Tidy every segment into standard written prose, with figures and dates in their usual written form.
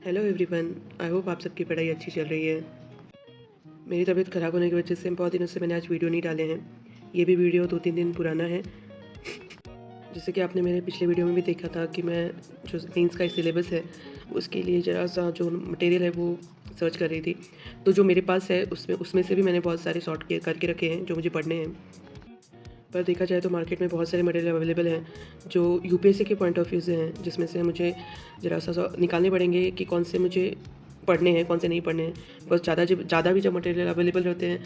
Hello everyone. I hope आप सबकी पढ़ाई अच्छी चल रही है। मेरी तबीयत ख़राब होने की वजह से बहुत दिनों से मैंने आज वीडियो नहीं डाले हैं। ये भी वीडियो 2-3 दिन पुराना है। जैसे कि आपने मेरे पिछले वीडियो में भी देखा था कि मैं जो मेंस का सिलेबस है उसके लिए ज़रा सा जो मटेरियल है वो सर्च कर रही थी। तो जो मेरे पास है उसमें उसमें से भी मैंने बहुत सारे सॉर्ट करके रखे हैं जो मुझे पढ़ने हैं। पर देखा जाए तो मार्केट में बहुत सारे मटेरियल अवेलेबल हैं जो यूपीएससी के पॉइंट ऑफ व्यू से हैं, जिसमें से मुझे ज़रा सा निकालने पड़ेंगे कि कौन से मुझे पढ़ने हैं, कौन से नहीं पढ़ने हैं। बस ज़्यादा भी जब मटेरियल अवेलेबल रहते हैं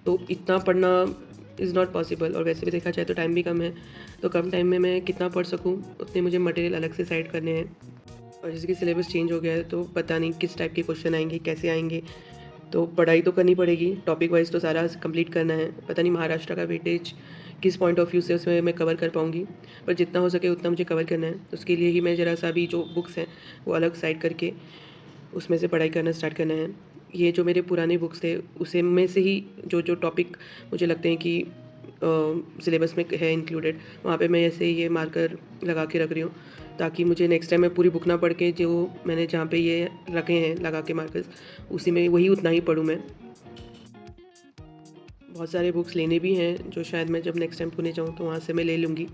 तो इतना पढ़ना इज़ नॉट पॉसिबल, और वैसे भी देखा जाए तो टाइम भी कम है। तो कम टाइम में मैं कितना पढ़ सकूँ उतने मुझे मटेरियल अलग से साइड करने हैं। और जैसे कि सिलेबस चेंज हो गया है तो पता नहीं किस टाइप के क्वेश्चन आएंगे, कैसे आएंगे। तो पढ़ाई तो करनी पड़ेगी, टॉपिक वाइज तो सारा कंप्लीट करना है। पता नहीं महाराष्ट्र का वेटेज किस पॉइंट ऑफ व्यू से उसमें मैं कवर कर पाऊँगी, पर जितना हो सके उतना मुझे कवर करना है। तो उसके लिए ही मैं ज़रा सा अभी जो बुक्स हैं वो अलग साइड करके उसमें से पढ़ाई करना स्टार्ट करना है। ये जो मेरे पुराने बुक्स थे उसे में से ही जो जो टॉपिक मुझे लगते हैं कि सिलेबस में है इंक्लूडेड, वहाँ पे मैं ऐसे ये मार्कर लगा के रख रही हूँ ताकि मुझे नेक्स्ट टाइम मैं पूरी बुक ना पढ़ के जो मैंने जहाँ पे ये रखे हैं लगा के मार्कर्स उसी में वही उतना ही पढूँ मैं। बहुत सारे बुक्स लेने भी हैं जो शायद मैं जब नेक्स्ट टाइम पुणे जाऊँ तो वहाँ से मैं ले लूँगी।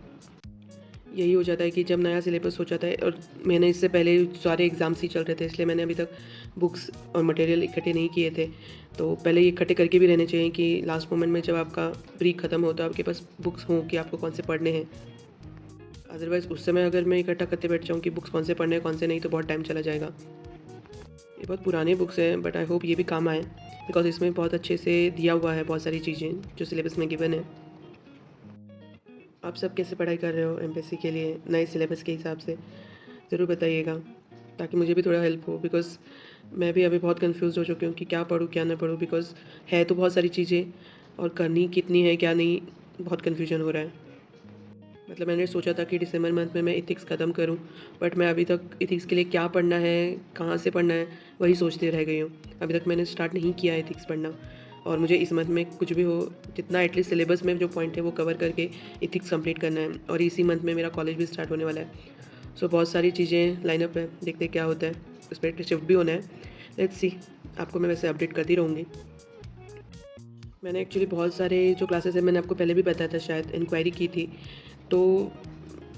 यही हो जाता है कि जब नया सिलेबस हो जाता है, और मैंने इससे पहले सारे एग्ज़ाम्स ही चल रहे थे इसलिए मैंने अभी तक बुक्स और मटेरियल इकट्ठे नहीं किए थे। तो पहले ये इकट्ठे करके भी रहने चाहिए कि लास्ट मोमेंट में जब आपका प्री ख़त्म हो तो आपके पास बुक्स हों कि आपको कौन से पढ़ने हैं। अदरवाइज़ उस समय अगर मैं इकट्ठा करते बैठ जाऊँ कि बुक्स कौन से पढ़ने हैं कौन से नहीं तो बहुत टाइम चला जाएगा। ये बहुत पुराने बुक्स हैं बट आई होप ये भी काम आए, बिकॉज इसमें बहुत अच्छे से दिया हुआ है बहुत सारी चीज़ें जो सिलेबस में गिवन है। आप सब कैसे पढ़ाई कर रहे हो एमपीएससी के लिए नए सिलेबस के हिसाब से, ज़रूर बताइएगा ताकि मुझे भी थोड़ा हेल्प हो। बिकॉज़ मैं भी अभी बहुत कंफ्यूज हो चुकी हूँ कि क्या पढूँ क्या ना पढूँ, बिकॉज़ है तो बहुत सारी चीज़ें और करनी कितनी है क्या नहीं, बहुत कन्फ्यूजन हो रहा है। मतलब मैंने सोचा था कि दिसंबर मंथ में मैं एथिक्स ख़त्म करूँ, बट मैं अभी तक एथिक्स के लिए क्या पढ़ना है, कहाँ से पढ़ना है, वही सोचते रह गई हूँ। अभी तक मैंने स्टार्ट नहीं किया है एथिक्स पढ़ना, और मुझे इस मंथ में कुछ भी हो जितना एटलीस्ट सिलेबस में जो पॉइंट है वो कवर करके एथिक्स कंप्लीट करना है। और इसी मंथ में मेरा कॉलेज भी स्टार्ट होने वाला है। सो बहुत सारी चीज़ें लाइनअप है, देखते क्या होता है। उसमें शिफ्ट भी होना है, लेट्स सी। आपको मैं वैसे अपडेट करती रहूँगी। मैंने एक्चुअली बहुत सारे जो क्लासेस हैं मैंने आपको पहले भी बताया था, शायद इंक्वायरी की थी। तो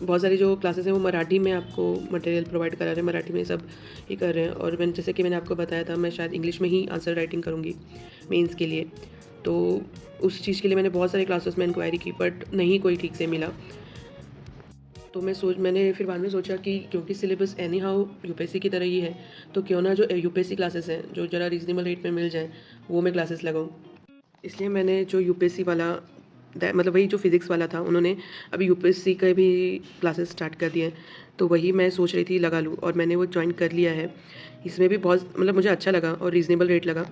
बहुत सारी जो क्लासेस हैं वो मराठी में आपको मटेरियल प्रोवाइड करा रहे हैं, मराठी में सब ही कर रहे हैं। और मैंने जैसे कि मैंने आपको बताया था मैं शायद इंग्लिश में ही आंसर राइटिंग करूँगी मेंस के लिए। तो उस चीज़ के लिए मैंने बहुत सारे क्लासेस में इंक्वायरी की बट नहीं कोई ठीक से मिला। तो मैंने फिर बाद में सोचा कि क्योंकि सिलेबस एनी हाउ यूपीएससी की तरह ही है तो क्यों ना जो यूपीएससी क्लासेस हैं जो ज़रा रीज़नेबल रेट में मिल जाए वो मैं क्लासेस लगाऊँ। इसलिए मैंने जो यूपीएससी वाला मतलब वही जो फिज़िक्स वाला था उन्होंने अभी यूपीएससी के भी क्लासेस स्टार्ट कर दिए हैं, तो वही मैं सोच रही थी लगा लूँ, और मैंने वो जॉइन कर लिया है। इसमें भी बहुत मतलब मुझे अच्छा लगा और रीज़नेबल रेट लगा।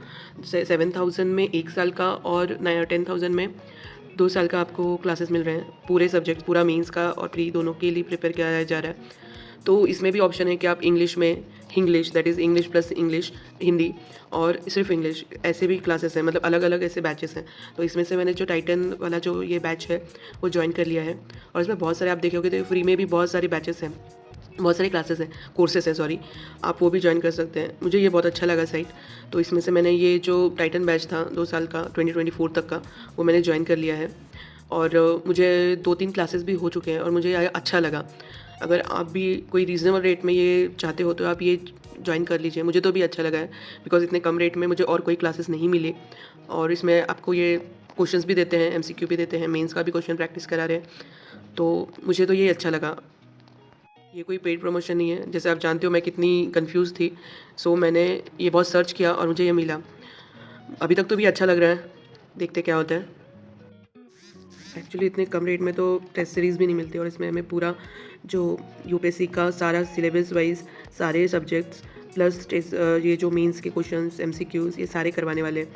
7,000 में 1 साल का और 10,000 में 2 साल का आपको क्लासेस मिल रहे हैं। पूरे सब्जेक्ट पूरा मेंस का और प्री दोनों के लिए प्रिपेयर किया जा रहा है। तो इसमें भी ऑप्शन है कि आप इंग्लिश में Hinglish that is English plus English Hindi और सिर्फ इंग्लिश, ऐसे भी क्लासेस हैं, मतलब अलग अलग ऐसे बैचेस हैं। तो इसमें से मैंने जो टाइटन वाला जो ये बैच है वो ज्वाइन कर लिया है। और इसमें बहुत सारे आप देखोगे तो फ्री में भी बहुत सारे बैचेस हैं, बहुत सारे क्लासेस हैं, कोर्सेस हैं सॉरी, आप वो भी ज्वाइन कर सकते हैं। मुझे ये बहुत अच्छा लगा साइट। तो इसमें से मैंने ये जो टाइटन बैच था 2 साल का 2024 तक का वो मैंने ज्वाइन कर लिया है। और मुझे 2-3 क्लासेस भी हो चुके हैं और मुझे अच्छा लगा। अगर आप भी कोई रीज़नेबल रेट में ये चाहते हो तो आप ये ज्वाइन कर लीजिए। मुझे तो भी अच्छा लगा है बिकॉज़ इतने कम रेट में मुझे और कोई क्लासेस नहीं मिले। और इसमें आपको ये क्वेश्चंस भी देते हैं, एमसीक्यू भी देते हैं, मेंस का भी क्वेश्चन प्रैक्टिस करा रहे हैं। तो मुझे तो ये अच्छा लगा। ये कोई पेड प्रमोशन नहीं है, जैसे आप जानते हो मैं कितनी कन्फ्यूज़ थी। सो मैंने ये बहुत सर्च किया और मुझे ये मिला। अभी तक तो भी अच्छा लग रहा है, देखते क्या होता है। एक्चुअली इतने कम रेट में तो टेस्ट सीरीज़ भी नहीं मिलती, और इसमें हमें पूरा जो यूपीएससी का सारा सिलेबस वाइज सारे सब्जेक्ट्स प्लस ये जो मेंस के क्वेश्चंस एमसीक्यूज़ ये सारे करवाने वाले हैं।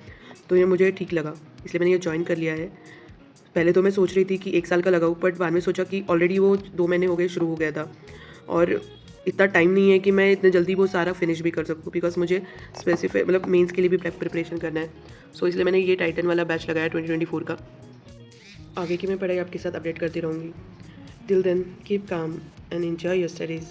तो ये मुझे ठीक लगा, इसलिए मैंने ये ज्वाइन कर लिया है। पहले तो मैं सोच रही थी कि 1 साल का लगाऊँ, बट बाद में सोचा कि ऑलरेडी वो 2 महीने हो गए शुरू हो गया था, और इतना टाइम नहीं है कि मैं इतने जल्दी वो सारा फिनिश भी कर सकूँ, बिकॉज मुझे स्पेसिफिक मतलब मेंस के लिए भी प्रिपरेशन करना है। सो इसलिए मैंने ये टाइटन वाला बैच लगाया 2024 का। आगे की मैं पढ़ाई आपके साथ अपडेट करती रहूँगी। Till then keep calm and enjoy your studies.